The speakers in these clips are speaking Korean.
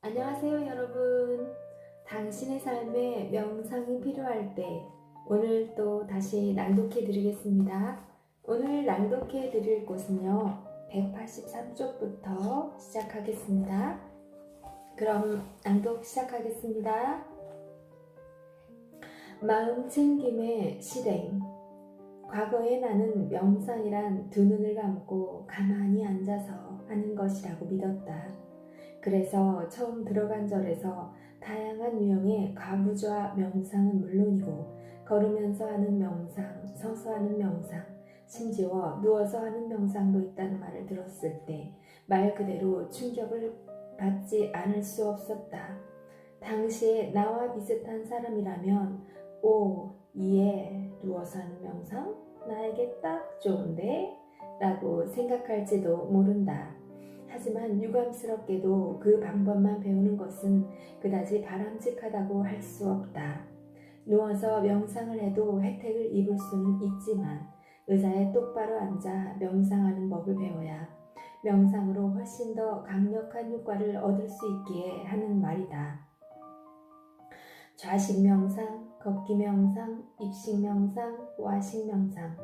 안녕하세요, 여러분. 당신의 삶에 명상이 필요할 때 오늘 또 다시 낭독해 드리겠습니다. 오늘 낭독해 드릴 곳은요, 183쪽부터 시작하겠습니다. 그럼 낭독 시작하겠습니다. 마음 챙김의 실행. 과거에 나는 명상이란 두 눈을 감고 가만히 앉아서 하는 것이라고 믿었다. 그래서 처음 들어간 절에서 다양한 유형의 가부좌 명상은 물론이고 걸으면서 하는 명상, 서서 하는 명상, 심지어 누워서 하는 명상도 있다는 말을 들었을 때 말 그대로 충격을 받지 않을 수 없었다. 당시에 나와 비슷한 사람이라면 오, 예, 누워서 하는 명상? 나에게 딱 좋은데? 라고 생각할지도 모른다. 하지만 유감스럽게도 그 방법만 배우는 것은 그다지 바람직하다고 할 수 없다. 누워서 명상을 해도 혜택을 입을 수는 있지만 의자에 똑바로 앉아 명상하는 법을 배워야 명상으로 훨씬 더 강력한 효과를 얻을 수 있기에 하는 말이다. 좌식 명상, 걷기 명상, 입식 명상, 와식 명상,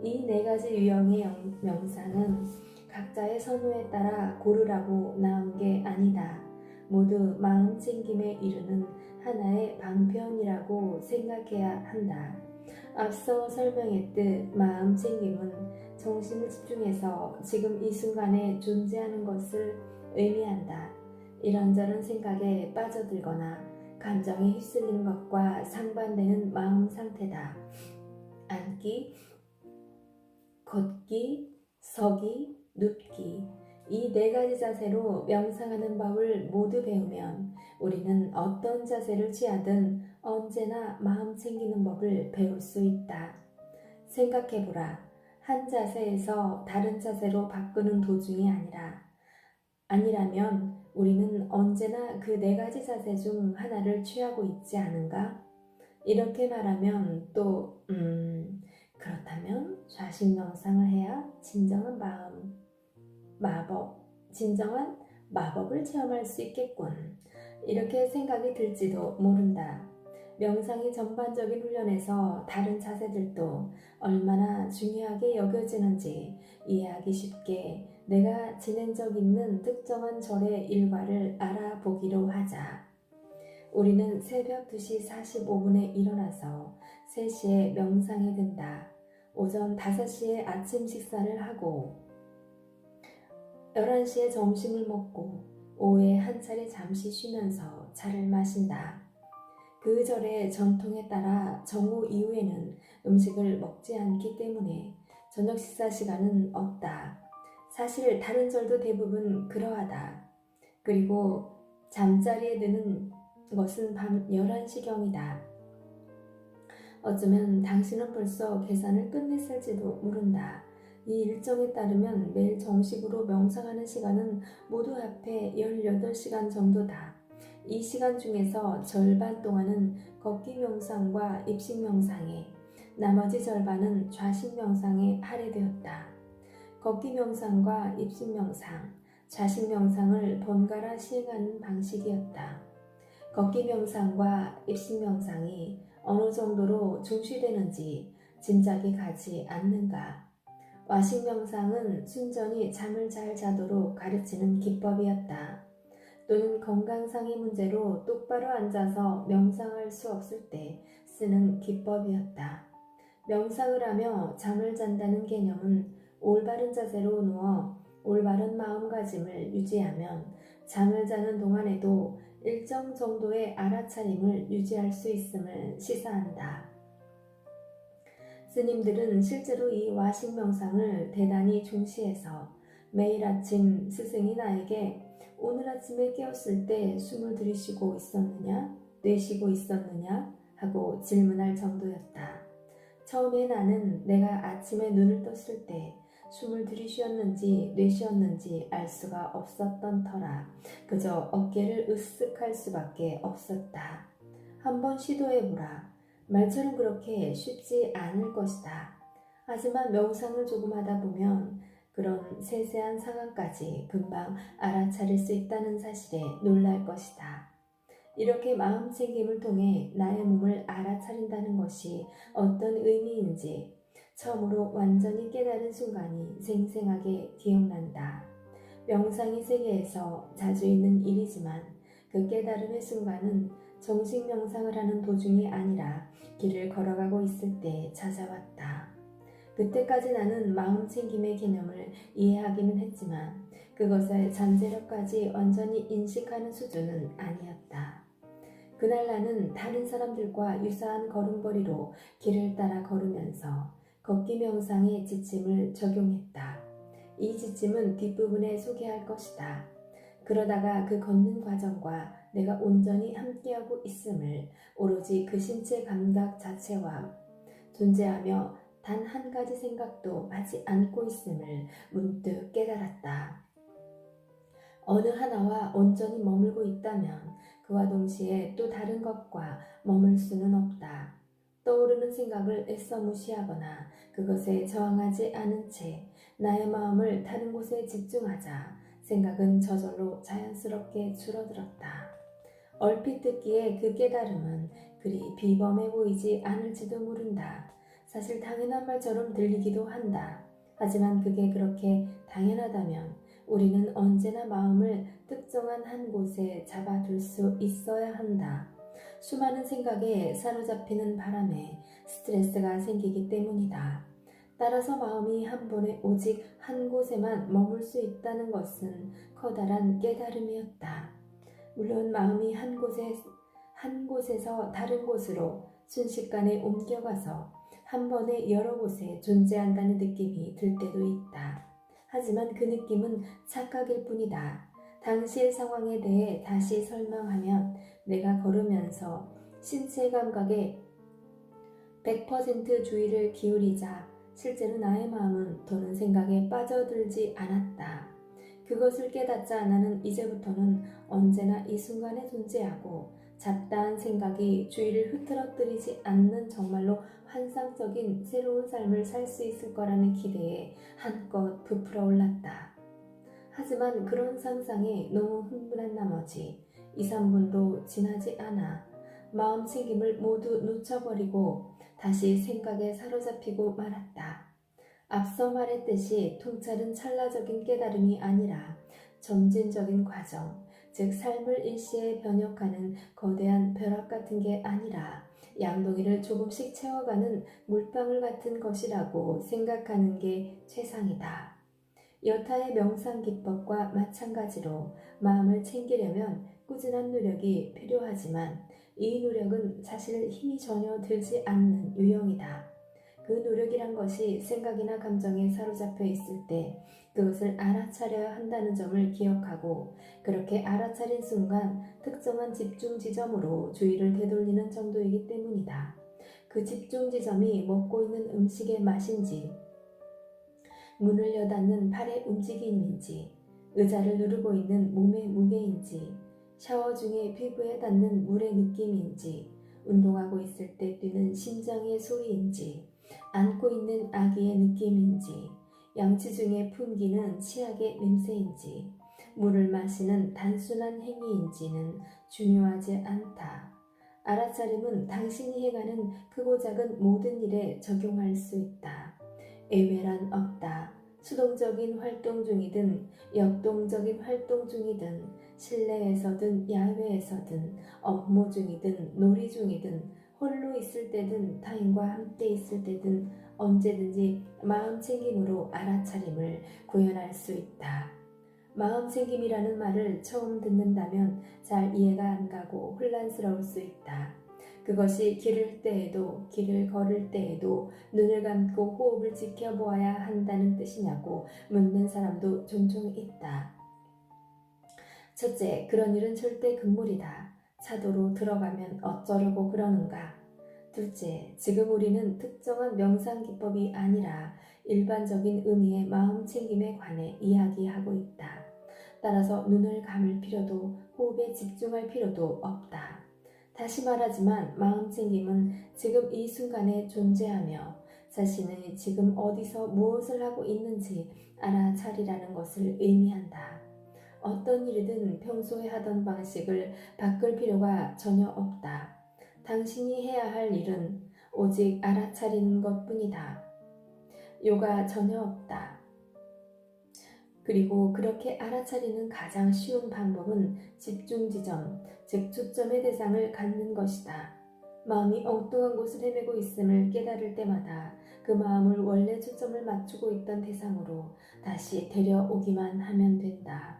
이 네 가지 유형의 명상은 각자의 선호에 따라 고르라고 나온 게 아니다. 모두 마음 챙김에 이르는 하나의 방편이라고 생각해야 한다. 앞서 설명했듯 마음 챙김은 정신을 집중해서 지금 이 순간에 존재하는 것을 의미한다. 이런저런 생각에 빠져들거나 감정에 휩쓸리는 것과 상반되는 마음 상태다. 앉기, 걷기, 서기, 눕기, 이 네 가지 자세로 명상하는 법을 모두 배우면 우리는 어떤 자세를 취하든 언제나 마음 챙기는 법을 배울 수 있다. 생각해보라. 한 자세에서 다른 자세로 바꾸는 도중이 아니라면 우리는 언제나 그 네 가지 자세 중 하나를 취하고 있지 않은가? 이렇게 말하면 또 그렇다면 좌식 명상을 해야 진정한 마법을 체험할 수 있겠군. 이렇게 생각이 들지도 모른다. 명상의 전반적인 훈련에서 다른 자세들도 얼마나 중요하게 여겨지는지 이해하기 쉽게 내가 지낸 적 있는 특정한 절의 일과를 알아보기로 하자. 우리는 새벽 2시 45분에 일어나서 3시에 명상에 든다. 오전 5시에 아침 식사를 하고 11시에 점심을 먹고 오후에 한 차례 잠시 쉬면서 차를 마신다. 그 절의 전통에 따라 정오 이후에는 음식을 먹지 않기 때문에 저녁 식사 시간은 없다. 사실 다른 절도 대부분 그러하다. 그리고 잠자리에 드는 것은 밤 11시경이다. 어쩌면 당신은 벌써 계산을 끝냈을지도 모른다. 이 일정에 따르면 매일 정식으로 명상하는 시간은 모두 합해 18시간 정도다. 이 시간 중에서 절반 동안은 걷기 명상과 입식 명상에, 나머지 절반은 좌식 명상에 할애되었다. 걷기 명상과 입식 명상, 좌식 명상을 번갈아 시행하는 방식이었다. 걷기 명상과 입식 명상이 어느 정도로 중시되는지 짐작이 가지 않는가. 와식 명상은 순전히 잠을 잘 자도록 가르치는 기법이었다. 또는 건강상의 문제로 똑바로 앉아서 명상할 수 없을 때 쓰는 기법이었다. 명상을 하며 잠을 잔다는 개념은 올바른 자세로 누워 올바른 마음가짐을 유지하면 잠을 자는 동안에도 일정 정도의 알아차림을 유지할 수 있음을 시사한다. 스님들은 실제로 이 와식 명상을 대단히 중시해서 매일 아침 스승이 나에게 오늘 아침에 깨었을 때 숨을 들이쉬고 있었느냐, 내쉬고 있었느냐 하고 질문할 정도였다. 처음에 나는 내가 아침에 눈을 떴을 때 숨을 들이쉬었는지 내쉬었는지 알 수가 없었던 터라 그저 어깨를 으쓱할 수밖에 없었다. 한번 시도해보라. 말처럼 그렇게 쉽지 않을 것이다. 하지만 명상을 조금 하다 보면 그런 세세한 상황까지 금방 알아차릴 수 있다는 사실에 놀랄 것이다. 이렇게 마음챙김을 통해 나의 몸을 알아차린다는 것이 어떤 의미인지 처음으로 완전히 깨달은 순간이 생생하게 기억난다. 명상의 세계에서 자주 있는 일이지만 그 깨달음의 순간은 정식 명상을 하는 도중이 아니라 길을 걸어가고 있을 때 찾아왔다. 그때까지 나는 마음챙김의 개념을 이해하기는 했지만 그것의 잠재력까지 완전히 인식하는 수준은 아니었다. 그날 나는 다른 사람들과 유사한 걸음걸이로 길을 따라 걸으면서 걷기 명상의 지침을 적용했다. 이 지침은 뒷부분에 소개할 것이다. 그러다가 그 걷는 과정과 내가 온전히 함께하고 있음을 오로지 그 신체 감각 자체와 존재하며 단 한 가지 생각도 하지 않고 있음을 문득 깨달았다. 어느 하나와 온전히 머물고 있다면 그와 동시에 또 다른 것과 머물 수는 없다. 떠오르는 생각을 애써 무시하거나 그것에 저항하지 않은 채 나의 마음을 다른 곳에 집중하자 생각은 저절로 자연스럽게 줄어들었다. 얼핏 듣기에 그 깨달음은 그리 비범해 보이지 않을지도 모른다. 사실 당연한 말처럼 들리기도 한다. 하지만 그게 그렇게 당연하다면 우리는 언제나 마음을 특정한 한 곳에 잡아둘 수 있어야 한다. 수많은 생각에 사로잡히는 바람에 스트레스가 생기기 때문이다. 따라서 마음이 한 번에 오직 한 곳에만 머물 수 있다는 것은 커다란 깨달음이었다. 물론 마음이 한 곳에서 다른 곳으로 순식간에 옮겨가서 한 번에 여러 곳에 존재한다는 느낌이 들 때도 있다. 하지만 그 느낌은 착각일 뿐이다. 당시의 상황에 대해 다시 설명하면 내가 걸으면서 신체 감각에 100% 주의를 기울이자 실제로 나의 마음은 더는 생각에 빠져들지 않았다. 그것을 깨닫자 나는 이제부터는 언제나 이 순간에 존재하고 잡다한 생각이 주의를 흐트러뜨리지 않는 정말로 환상적인 새로운 삶을 살 수 있을 거라는 기대에 한껏 부풀어 올랐다. 하지만 그런 상상에 너무 흥분한 나머지 2, 3분도 지나지 않아 마음 챙김을 모두 놓쳐버리고 다시 생각에 사로잡히고 말았다. 앞서 말했듯이 통찰은 찰나적인 깨달음이 아니라 점진적인 과정, 즉 삶을 일시에 변혁하는 거대한 벼락 같은 게 아니라 양동이를 조금씩 채워가는 물방울 같은 것이라고 생각하는 게 최상이다. 여타의 명상 기법과 마찬가지로 마음을 챙기려면 꾸준한 노력이 필요하지만 이 노력은 사실 힘이 전혀 들지 않는 유형이다. 그 노력이란 것이 생각이나 감정에 사로잡혀 있을 때 그것을 알아차려야 한다는 점을 기억하고 그렇게 알아차린 순간 특정한 집중 지점으로 주의를 되돌리는 정도이기 때문이다. 그 집중 지점이 먹고 있는 음식의 맛인지 문을 여닫는 팔의 움직임인지 의자를 누르고 있는 몸의 무게인지 샤워 중에 피부에 닿는 물의 느낌인지 운동하고 있을 때 뛰는 심장의 소리인지 안고 있는 아기의 느낌인지 양치 중에 풍기는 치약의 냄새인지 물을 마시는 단순한 행위인지는 중요하지 않다. 알아차림은 당신이 행하는 크고 작은 모든 일에 적용할 수 있다. 예외란 없다. 수동적인 활동 중이든 역동적인 활동 중이든 실내에서든 야외에서든 업무 중이든 놀이 중이든 홀로 있을 때든 타인과 함께 있을 때든 언제든지 마음챙김으로 알아차림을 구현할 수 있다. 마음챙김이라는 말을 처음 듣는다면 잘 이해가 안 가고 혼란스러울 수 있다. 그것이 길을 때에도 길을 걸을 때에도 눈을 감고 호흡을 지켜보아야 한다는 뜻이냐고 묻는 사람도 종종 있다. 첫째, 그런 일은 절대 금물이다. 차도로 들어가면 어쩌려고 그러는가. 둘째, 지금 우리는 특정한 명상 기법이 아니라 일반적인 의미의 마음챙김에 관해 이야기하고 있다. 따라서 눈을 감을 필요도 호흡에 집중할 필요도 없다. 다시 말하지만 마음챙김은 지금 이 순간에 존재하며 자신이 지금 어디서 무엇을 하고 있는지 알아차리라는 것을 의미한다. 어떤 일이든 평소에 하던 방식을 바꿀 필요가 전혀 없다. 당신이 해야 할 일은 오직 알아차리는 것뿐이다. 요가 전혀 없다. 그리고 그렇게 알아차리는 가장 쉬운 방법은 집중 지점, 즉 초점의 대상을 갖는 것이다. 마음이 엉뚱한 곳을 헤매고 있음을 깨달을 때마다 그 마음을 원래 초점을 맞추고 있던 대상으로 다시 데려오기만 하면 된다.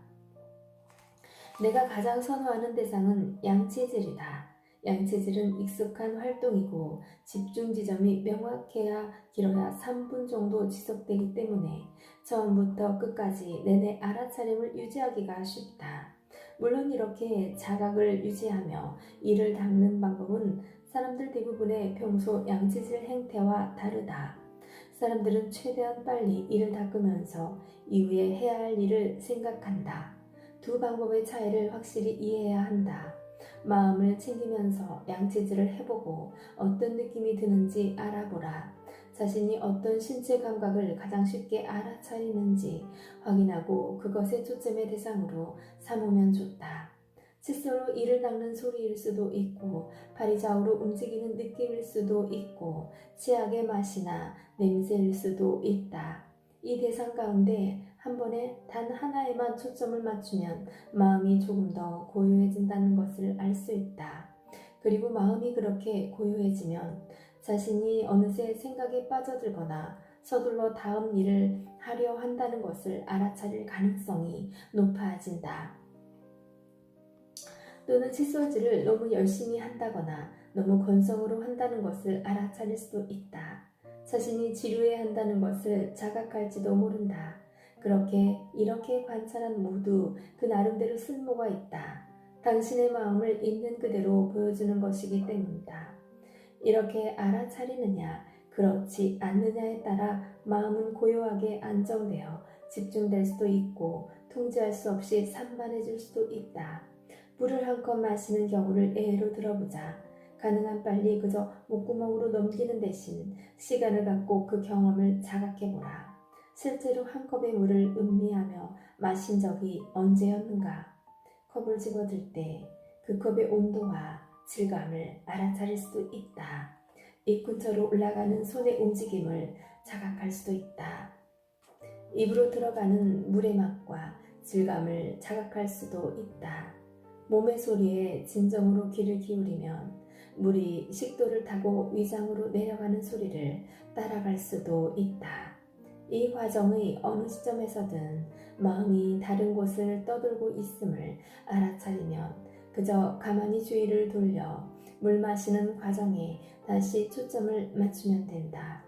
내가 가장 선호하는 대상은 양체질이다. 양체질은 익숙한 활동이고 집중 지점이 명확해야 길어야 3분 정도 지속되기 때문에 처음부터 끝까지 내내 알아차림을 유지하기가 쉽다. 물론 이렇게 자각을 유지하며 이를 닦는 방법은 사람들 대부분의 평소 양체질 행태와 다르다. 사람들은 최대한 빨리 이를 닦으면서 이후에 해야 할 일을 생각한다. 두 방법의 차이를 확실히 이해해야 한다. 마음을 챙기면서 양치질을 해보고 어떤 느낌이 드는지 알아보라. 자신이 어떤 신체 감각을 가장 쉽게 알아차리는지 확인하고 그것의 초점의 대상으로 삼으면 좋다. 칫솔로 이를 닦는 소리일 수도 있고 발이 좌우로 움직이는 느낌일 수도 있고 치약의 맛이나 냄새일 수도 있다. 이 대상 가운데 한 번에 단 하나에만 초점을 맞추면 마음이 조금 더 고요해진다는 것을 알 수 있다. 그리고 마음이 그렇게 고요해지면 자신이 어느새 생각에 빠져들거나 서둘러 다음 일을 하려 한다는 것을 알아차릴 가능성이 높아진다. 또는 칫솔질을 너무 열심히 한다거나 너무 건성으로 한다는 것을 알아차릴 수도 있다. 자신이 지루해 한다는 것을 자각할지도 모른다. 이렇게 관찰한 모두 그 나름대로 쓸모가 있다. 당신의 마음을 있는 그대로 보여주는 것이기 때문이다. 이렇게 알아차리느냐, 그렇지 않느냐에 따라 마음은 고요하게 안정되어 집중될 수도 있고 통제할 수 없이 산만해질 수도 있다. 물을 한 컵 마시는 경우를 예로 들어보자. 가능한 빨리 그저 목구멍으로 넘기는 대신 시간을 갖고 그 경험을 자각해보라. 실제로 한 컵의 물을 음미하며 마신 적이 언제였는가? 컵을 집어들 때 그 컵의 온도와 질감을 알아차릴 수도 있다. 입 근처로 올라가는 손의 움직임을 자각할 수도 있다. 입으로 들어가는 물의 맛과 질감을 자각할 수도 있다. 몸의 소리에 진정으로 귀를 기울이면 물이 식도를 타고 위장으로 내려가는 소리를 따라갈 수도 있다. 이 과정의 어느 시점에서든 마음이 다른 곳을 떠돌고 있음을 알아차리면 그저 가만히 주의를 돌려 물 마시는 과정에 다시 초점을 맞추면 된다.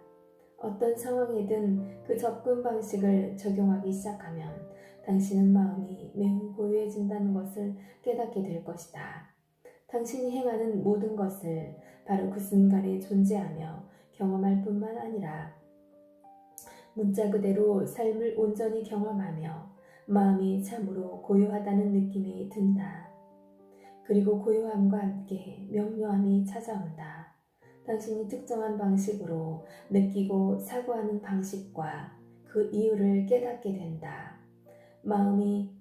어떤 상황이든 그 접근 방식을 적용하기 시작하면 당신은 마음이 매우 고요해진다는 것을 깨닫게 될 것이다. 당신이 행하는 모든 것을 바로 그 순간에 존재하며 경험할 뿐만 아니라 문자 그대로 삶을 온전히 경험하며 마음이 참으로 고요하다는 느낌이 든다. 그리고 고요함과 함께 명료함이 찾아온다. 당신이 특정한 방식으로 느끼고 사고하는 방식과 그 이유를 깨닫게 된다. 마음이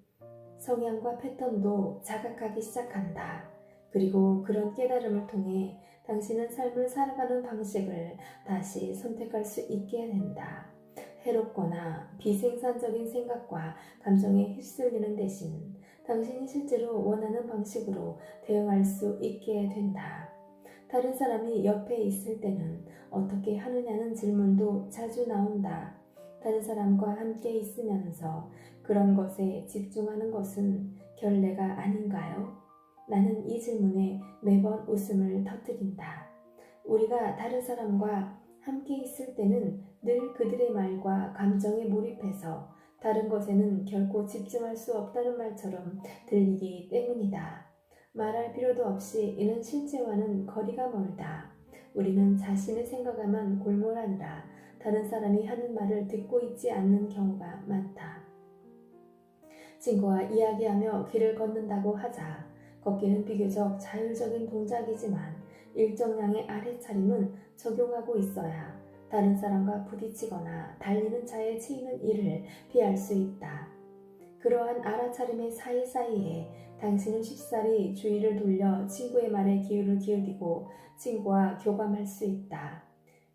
성향과 패턴도 자각하기 시작한다. 그리고 그런 깨달음을 통해 당신은 삶을 살아가는 방식을 다시 선택할 수 있게 된다. 해롭거나 비생산적인 생각과 감정에 휩쓸리는 대신 당신이 실제로 원하는 방식으로 대응할 수 있게 된다. 다른 사람이 옆에 있을 때는 어떻게 하느냐는 질문도 자주 나온다. 다른 사람과 함께 있으면서 그런 것에 집중하는 것은 결례가 아닌가요? 나는 이 질문에 매번 웃음을 터뜨린다. 우리가 다른 사람과 함께 있을 때는 늘 그들의 말과 감정에 몰입해서 다른 것에는 결코 집중할 수 없다는 말처럼 들리기 때문이다. 말할 필요도 없이 이는 실제와는 거리가 멀다. 우리는 자신의 생각에만 골몰하느라 다른 사람이 하는 말을 듣고 있지 않는 경우가 많다. 친구와 이야기하며 길을 걷는다고 하자. 걷기는 비교적 자율적인 동작이지만 일정량의 알아차림은 적용하고 있어야 다른 사람과 부딪히거나 달리는 차에 치이는 일을 피할 수 있다. 그러한 알아차림의 사이사이에 당신은 쉽사리 주의를 돌려 친구의 말에 기울을 기울이고 친구와 교감할 수 있다.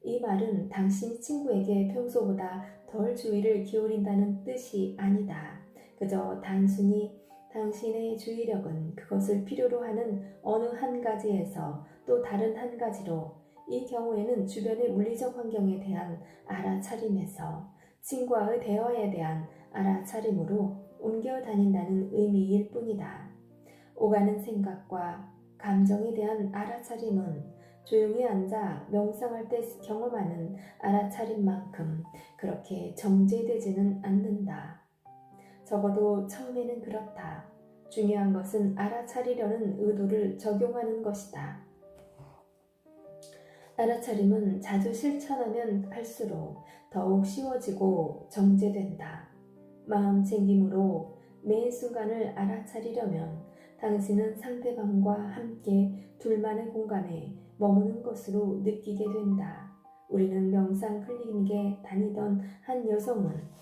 이 말은 당신이 친구에게 평소보다 덜 주의를 기울인다는 뜻이 아니다. 그저 단순히 당신의 주의력은 그것을 필요로 하는 어느 한 가지에서 또 다른 한 가지로, 이 경우에는 주변의 물리적 환경에 대한 알아차림에서 친구와의 대화에 대한 알아차림으로 옮겨 다닌다는 의미일 뿐이다. 오가는 생각과 감정에 대한 알아차림은 조용히 앉아 명상할 때 경험하는 알아차림만큼 그렇게 정제되지는 않는다. 적어도 처음에는 그렇다. 중요한 것은 알아차리려는 의도를 적용하는 것이다. 알아차림은 자주 실천하면 할수록 더욱 쉬워지고 정제된다. 마음 챙김으로 매 순간을 알아차리려면 당신은 상대방과 함께 둘만의 공간에 머무는 것으로 느끼게 된다. 우리는 명상 클리닉에 다니던 한 여성은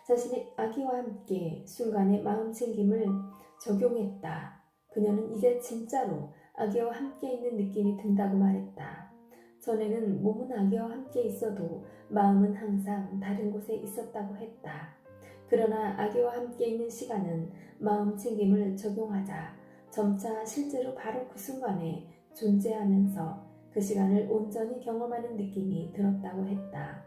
자신의 아기와 함께 순간의 마음 챙김을 적용했다. 그녀는 이제 진짜로 아기와 함께 있는 느낌이 든다고 말했다. 전에는 몸은 아기와 함께 있어도 마음은 항상 다른 곳에 있었다고 했다. 그러나 아기와 함께 있는 시간은 마음 챙김을 적용하자 점차 실제로 바로 그 순간에 존재하면서 그 시간을 온전히 경험하는 느낌이 들었다고 했다.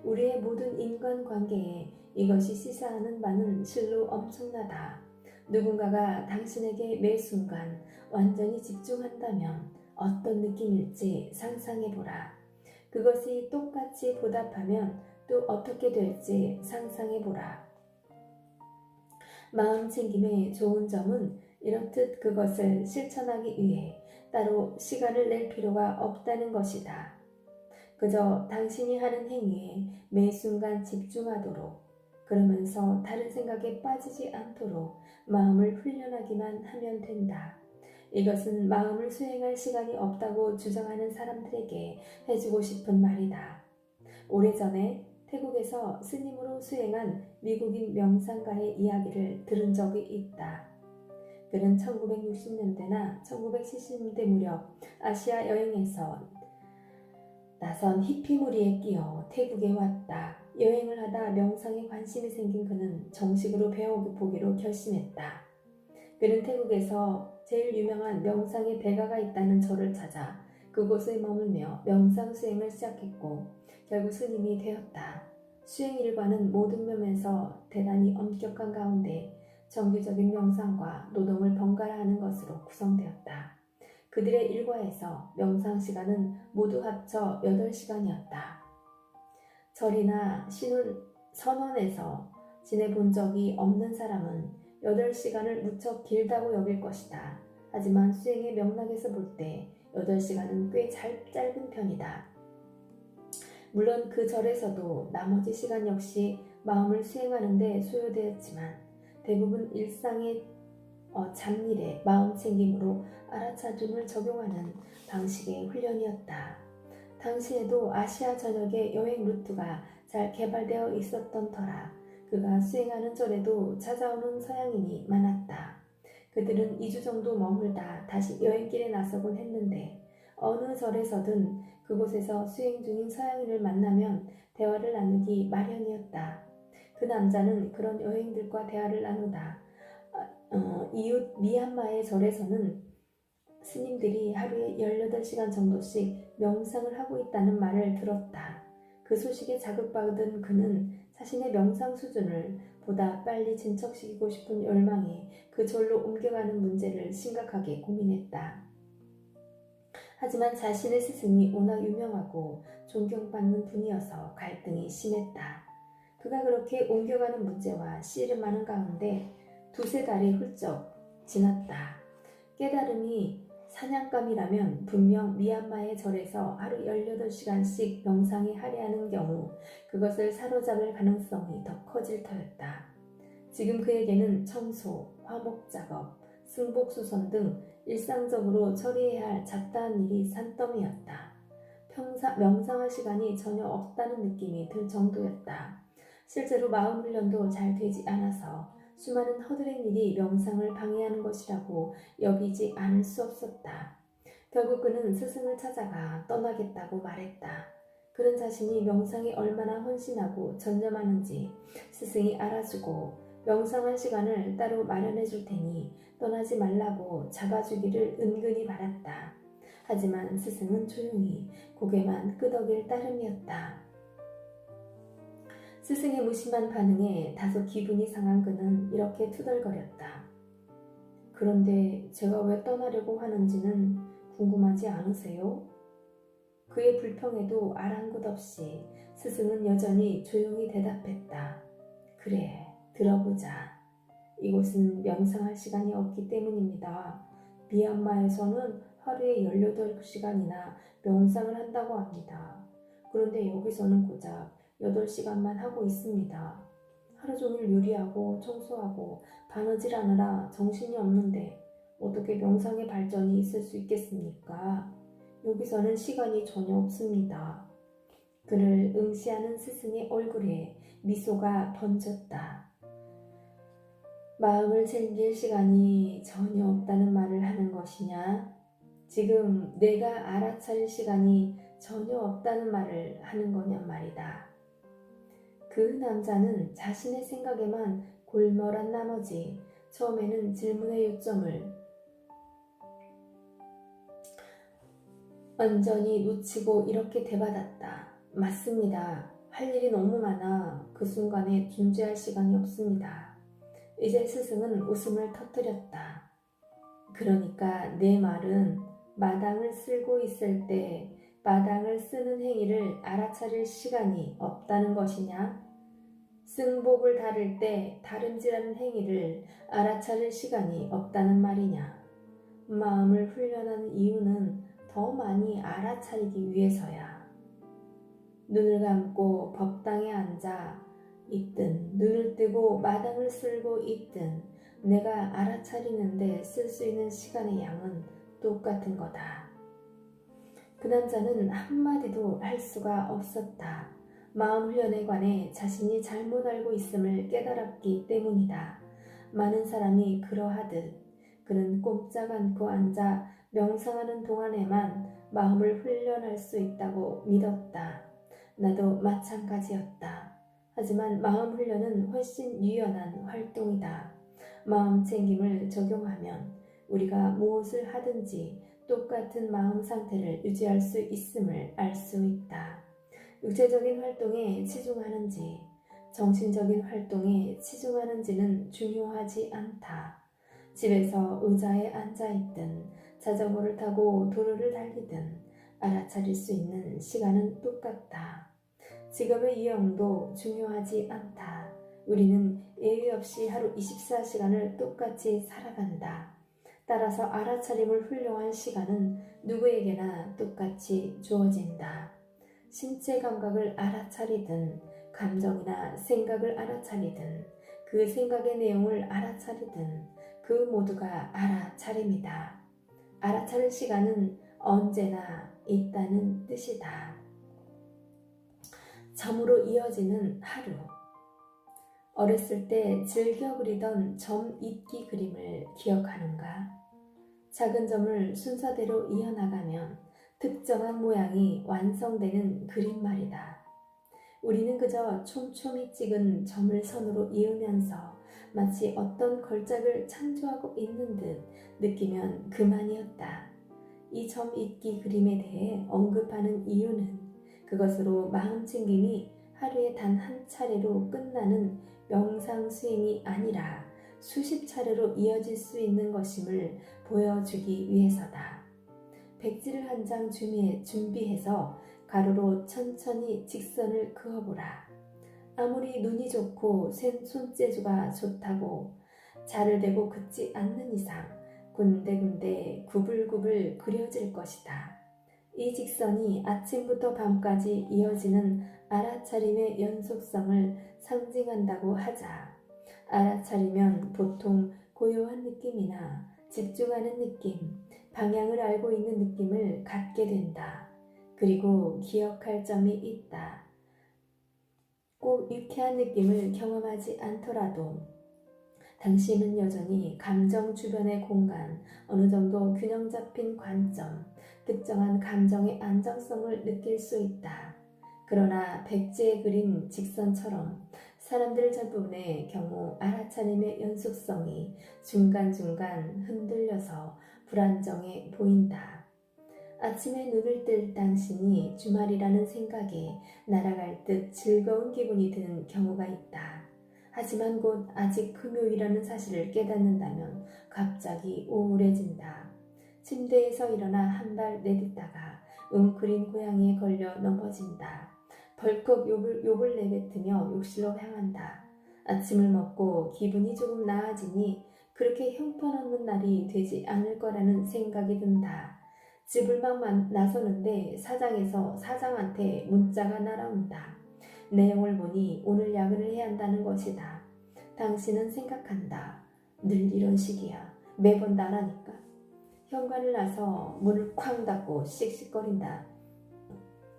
우리의 모든 인간관계에 이것이 시사하는 바는 실로 엄청나다. 누군가가 당신에게 매 순간 완전히 집중한다면 어떤 느낌일지 상상해보라. 그것이 똑같이 보답하면 또 어떻게 될지 상상해보라. 마음 챙김의 좋은 점은 이렇듯 그것을 실천하기 위해 따로 시간을 낼 필요가 없다는 것이다. 그저 당신이 하는 행위에 매 순간 집중하도록, 그러면서 다른 생각에 빠지지 않도록 마음을 훈련하기만 하면 된다. 이것은 마음을 수행할 시간이 없다고 주장하는 사람들에게 해주고 싶은 말이다. 오래전에 태국에서 스님으로 수행한 미국인 명상가의 이야기를 들은 적이 있다. 그는 1960년대나 1970년대 무렵 아시아 여행에서 나선 히피 무리에 끼어 태국에 왔다. 여행을 하다 명상에 관심이 생긴 그는 정식으로 배워보기로 결심했다. 그는 태국에서 제일 유명한 명상의 대가가 있다는 절을 찾아 그곳에 머물며 명상 수행을 시작했고 결국 스님이 되었다. 수행 일과는 모든 면에서 대단히 엄격한 가운데 정규적인 명상과 노동을 번갈아 하는 것으로 구성되었다. 그들의 일과에서 명상 시간은 모두 합쳐 8시간이었다. 절이나 선원에서 지내본 적이 없는 사람은 8시간을 무척 길다고 여길 것이다. 하지만 수행의 맥락에서 볼 때 8시간은 꽤 짧은 편이다. 물론 그 절에서도 나머지 시간 역시 마음을 수행하는 데 소요되었지만 대부분 일상의 잡일에 마음 챙김으로 알아차림을 적용하는 방식의 훈련이었다. 당시에도 아시아 전역의 여행 루트가 잘 개발되어 있었던 터라 그가 수행하는 절에도 찾아오는 서양인이 많았다. 그들은 2주 정도 머물다 다시 여행길에 나서곤 했는데 어느 절에서든 그곳에서 수행 중인 서양인을 만나면 대화를 나누기 마련이었다. 그 남자는 그런 여행들과 대화를 나누다 이웃 미얀마의 절에서는 스님들이 하루에 18시간 정도씩 명상을 하고 있다는 말을 들었다. 그 소식에 자극받은 그는 자신의 명상 수준을 보다 빨리 진척시키고 싶은 열망에 그 절로 옮겨가는 문제를 심각하게 고민했다. 하지만 자신의 스승이 워낙 유명하고 존경받는 분이어서 갈등이 심했다. 그가 그렇게 옮겨가는 문제와 씨름하는 가운데 2-3달이 훌쩍 지났다. 깨달음이 사냥감이라면 분명 미얀마의 절에서 하루 18시간씩 명상에 할애하는 경우 그것을 사로잡을 가능성이 더 커질 터였다. 지금 그에게는 청소, 화목작업, 승복수선 등 일상적으로 처리해야 할 잡다한 일이 산더미였다. 명상할 시간이 전혀 없다는 느낌이 들 정도였다. 실제로 마음 훈련도 잘 되지 않아서 수많은 허드렛 일이 명상을 방해하는 것이라고 여기지 않을 수 없었다. 결국 그는 스승을 찾아가 떠나겠다고 말했다. 그는 자신이 명상에 얼마나 헌신하고 전념하는지 스승이 알아주고 명상할 시간을 따로 마련해 줄 테니 떠나지 말라고 잡아주기를 은근히 바랐다. 하지만 스승은 조용히 고개만 끄덕일 따름이었다. 스승의 무심한 반응에 다소 기분이 상한 그는 이렇게 투덜거렸다. 그런데 제가 왜 떠나려고 하는지는 궁금하지 않으세요? 그의 불평에도 아랑곳 없이 스승은 여전히 조용히 대답했다. 그래, 들어보자. 이곳은 명상할 시간이 없기 때문입니다. 미얀마에서는 하루에 18시간이나 명상을 한다고 합니다. 그런데 여기서는 고작 8시간만 하고 있습니다. 하루 종일 요리하고 청소하고 바느질하느라 정신이 없는데 어떻게 명상의 발전이 있을 수 있겠습니까? 여기서는 시간이 전혀 없습니다. 그를 응시하는 스승의 얼굴에 미소가 번졌다. 마음을 챙길 시간이 전혀 없다는 말을 하는 것이냐? 지금 내가 알아차릴 시간이 전혀 없다는 말을 하는 거냔 말이다. 그 남자는 자신의 생각에만 골몰한 나머지 처음에는 질문의 요점을 완전히 놓치고 이렇게 대받았다. 맞습니다. 할 일이 너무 많아 그 순간에 존재할 시간이 없습니다. 이제 스승은 웃음을 터뜨렸다. 그러니까 내 말은 마당을 쓸고 있을 때 마당을 쓰는 행위를 알아차릴 시간이 없다는 것이냐? 승복을 다룰 때 다름질하는 행위를 알아차릴 시간이 없다는 말이냐? 마음을 훈련하는 이유는 더 많이 알아차리기 위해서야. 눈을 감고 법당에 앉아 있든 눈을 뜨고 마당을 쓸고 있든 내가 알아차리는데 쓸 수 있는 시간의 양은 똑같은 거다. 그 남자는 한마디도 할 수가 없었다. 마음 훈련에 관해 자신이 잘못 알고 있음을 깨달았기 때문이다. 많은 사람이 그러하듯 그는 꼼짝 않고 앉아 명상하는 동안에만 마음을 훈련할 수 있다고 믿었다. 나도 마찬가지였다. 하지만 마음 훈련은 훨씬 유연한 활동이다. 마음 챙김을 적용하면 우리가 무엇을 하든지 똑같은 마음 상태를 유지할 수 있음을 알 수 있다. 육체적인 활동에 치중하는지 정신적인 활동에 치중하는지는 중요하지 않다. 집에서 의자에 앉아있든 자전거를 타고 도로를 달리든 알아차릴 수 있는 시간은 똑같다. 직업의 유형도 중요하지 않다. 우리는 예외 없이 하루 24시간을 똑같이 살아간다. 따라서 알아차림을 훌륭한 시간은 누구에게나 똑같이 주어진다. 신체 감각을 알아차리든 감정이나 생각을 알아차리든 그 생각의 내용을 알아차리든 그 모두가 알아차림이다. 알아차릴 시간은 언제나 있다는 뜻이다. 점으로 이어지는 하루. 어렸을 때 즐겨 그리던 점 잇기 그림을 기억하는가? 작은 점을 순서대로 이어나가면 특정한 모양이 완성되는 그림 말이다. 우리는 그저 촘촘히 찍은 점을 선으로 이으면서 마치 어떤 걸작을 창조하고 있는 듯 느끼면 그만이었다. 이 점 잇기 그림에 대해 언급하는 이유는 그것으로 마음 챙김이 하루에 단 한 차례로 끝나는 명상 수행이 아니라 수십 차례로 이어질 수 있는 것임을 보여주기 위해서다. 백지를 한 장 준비해서 가로로 천천히 직선을 그어보라. 아무리 눈이 좋고 손재주가 좋다고 자를 대고 긋지 않는 이상 군데군데 구불구불 그려질 것이다. 이 직선이 아침부터 밤까지 이어지는 알아차림의 연속성을 상징한다고 하자. 알아차리면 보통 고요한 느낌이나 집중하는 느낌, 방향을 알고 있는 느낌을 갖게 된다. 그리고 기억할 점이 있다. 꼭 유쾌한 느낌을 경험하지 않더라도 당신은 여전히 감정 주변의 공간, 어느 정도 균형 잡힌 관점, 특정한 감정의 안정성을 느낄 수 있다. 그러나 백지에 그린 직선처럼 사람들 대부분의 경우 알아차림의 연속성이 중간중간 흔들려서 불안정해 보인다. 아침에 눈을 뜰 당신이 주말이라는 생각에 날아갈 듯 즐거운 기분이 드는 경우가 있다. 하지만 곧 아직 금요일이라는 사실을 깨닫는다면 갑자기 우울해진다. 침대에서 일어나 한 발 내딛다가 웅크린 고양이에 걸려 넘어진다. 벌컥 욕을 내뱉으며 욕실로 향한다. 아침을 먹고 기분이 조금 나아지니 그렇게 형편없는 날이 되지 않을 거라는 생각이 든다. 집을 막 나서는데 사장에서 사장한테 문자가 날아온다. 내용을 보니 오늘 야근을 해야 한다는 것이다. 당신은 생각한다. 늘 이런 식이야. 매번 나라니까. 현관을 나서 문을 쾅 닫고 씩씩거린다.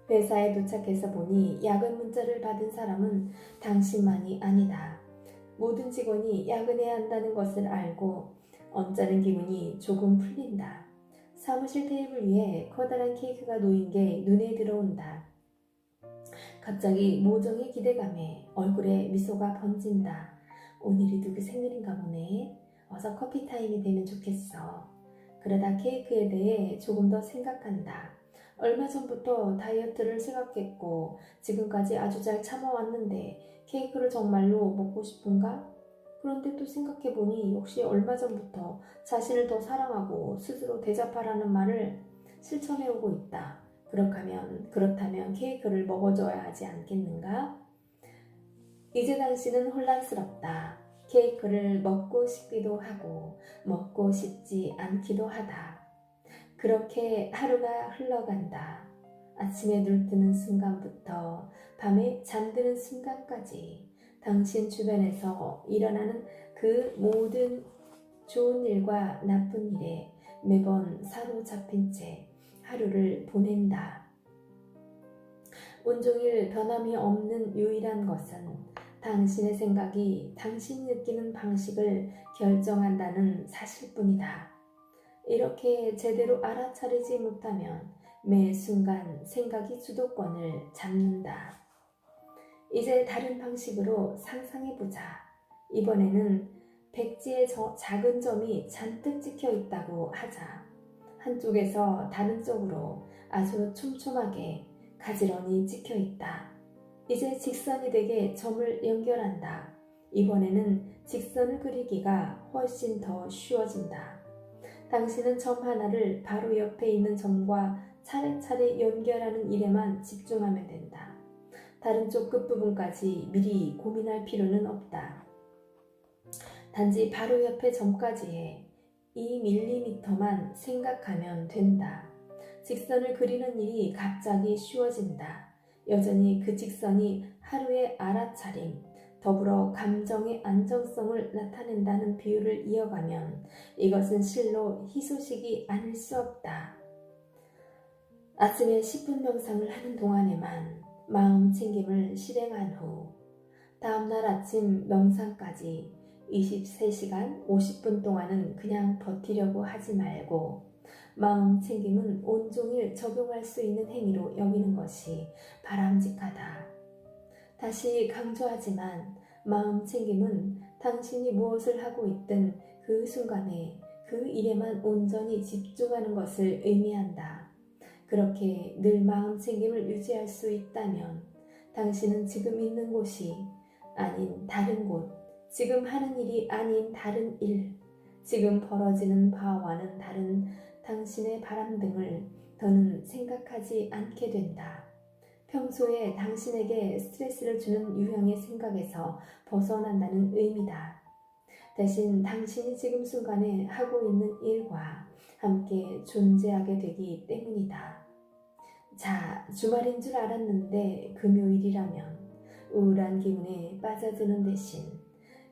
회사에 도착해서 보니 야근 문자를 받은 사람은 당신만이 아니다. 모든 직원이 야근해야 한다는 것을 알고 언짢은 기분이 조금 풀린다. 사무실 테이블 위에 커다란 케이크가 놓인 게 눈에 들어온다. 갑자기 모정의 기대감에 얼굴에 미소가 번진다. 오늘이 누구 생일인가 보네. 어서 커피 타임이 되면 좋겠어. 그러다 케이크에 대해 조금 더 생각한다. 얼마 전부터 다이어트를 생각했고 지금까지 아주 잘 참아왔는데 케이크를 정말로 먹고 싶은가? 그런데 또 생각해보니 역시 얼마 전부터 자신을 더 사랑하고 스스로 대접하라는 말을 실천해오고 있다. 그렇다면 케이크를 먹어줘야 하지 않겠는가? 이제 당신은 혼란스럽다. 케이크를 먹고 싶기도 하고 먹고 싶지 않기도 하다. 그렇게 하루가 흘러간다. 아침에 눈 뜨는 순간부터 밤에 잠드는 순간까지 당신 주변에서 일어나는 그 모든 좋은 일과 나쁜 일에 매번 사로잡힌 채 하루를 보낸다. 온종일 변함이 없는 유일한 것은 당신의 생각이 당신이 느끼는 방식을 결정한다는 사실뿐이다. 이렇게 제대로 알아차리지 못하면 매 순간 생각이 주도권을 잡는다. 이제 다른 방식으로 상상해보자. 이번에는 백지의 작은 점이 잔뜩 찍혀 있다고 하자. 한쪽에서 다른 쪽으로 아주 촘촘하게 가지런히 찍혀 있다. 이제 직선이 되게 점을 연결한다. 이번에는 직선을 그리기가 훨씬 더 쉬워진다. 당신은 점 하나를 바로 옆에 있는 점과 차례차례 연결하는 일에만 집중하면 된다. 다른 쪽 끝부분까지 미리 고민할 필요는 없다. 단지 바로 옆에 점까지 해 2mm만 생각하면 된다. 직선을 그리는 일이 갑자기 쉬워진다. 여전히 그 직선이 하루의 알아차림, 더불어 감정의 안정성을 나타낸다는 비유를 이어가면 이것은 실로 희소식이 아닐 수 없다. 아침에 10분 명상을 하는 동안에만 마음 챙김을 실행한 후 다음날 아침 명상까지 23시간 50분 동안은 그냥 버티려고 하지 말고 마음 챙김은 온종일 적용할 수 있는 행위로 여기는 것이 바람직하다. 다시 강조하지만 마음 챙김은 당신이 무엇을 하고 있든 그 순간에 그 일에만 온전히 집중하는 것을 의미한다. 그렇게 늘 마음 챙김을 유지할 수 있다면 당신은 지금 있는 곳이 아닌 다른 곳, 지금 하는 일이 아닌 다른 일, 지금 벌어지는 바와는 다른 당신의 바람 등을 더는 생각하지 않게 된다. 평소에 당신에게 스트레스를 주는 유형의 생각에서 벗어난다는 의미다. 대신 당신이 지금 순간에 하고 있는 일과 함께 존재하게 되기 때문이다. 자, 주말인 줄 알았는데 금요일이라면 우울한 기분에 빠져드는 대신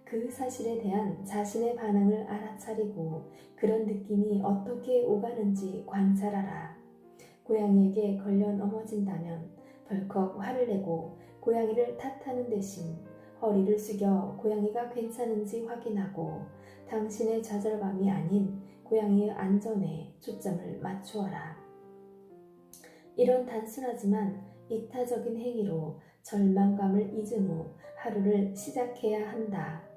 그 사실에 대한 자신의 반응을 알아차리고 그런 느낌이 어떻게 오가는지 관찰하라. 고양이에게 걸려 넘어진다면 덜컥 화를 내고 고양이를 탓하는 대신 허리를 숙여 고양이가 괜찮은지 확인하고 당신의 좌절감이 아닌 고양이의 안전에 초점을 맞추어라. 이런 단순하지만 이타적인 행위로 절망감을 잊은 후 하루를 시작해야 한다.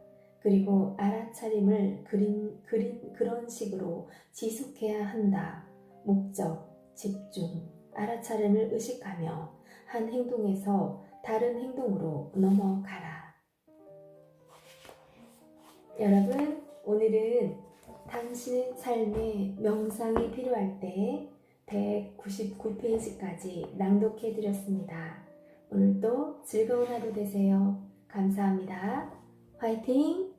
그리고 알아차림을 그런 식으로 지속해야 한다. 목적, 집중, 알아차림을 의식하며 한 행동에서 다른 행동으로 넘어가라. 여러분, 오늘은 당신의 삶에 명상이 필요할 때 199페이지까지 낭독해 드렸습니다. 오늘도 즐거운 하루 되세요. 감사합니다. 화이팅!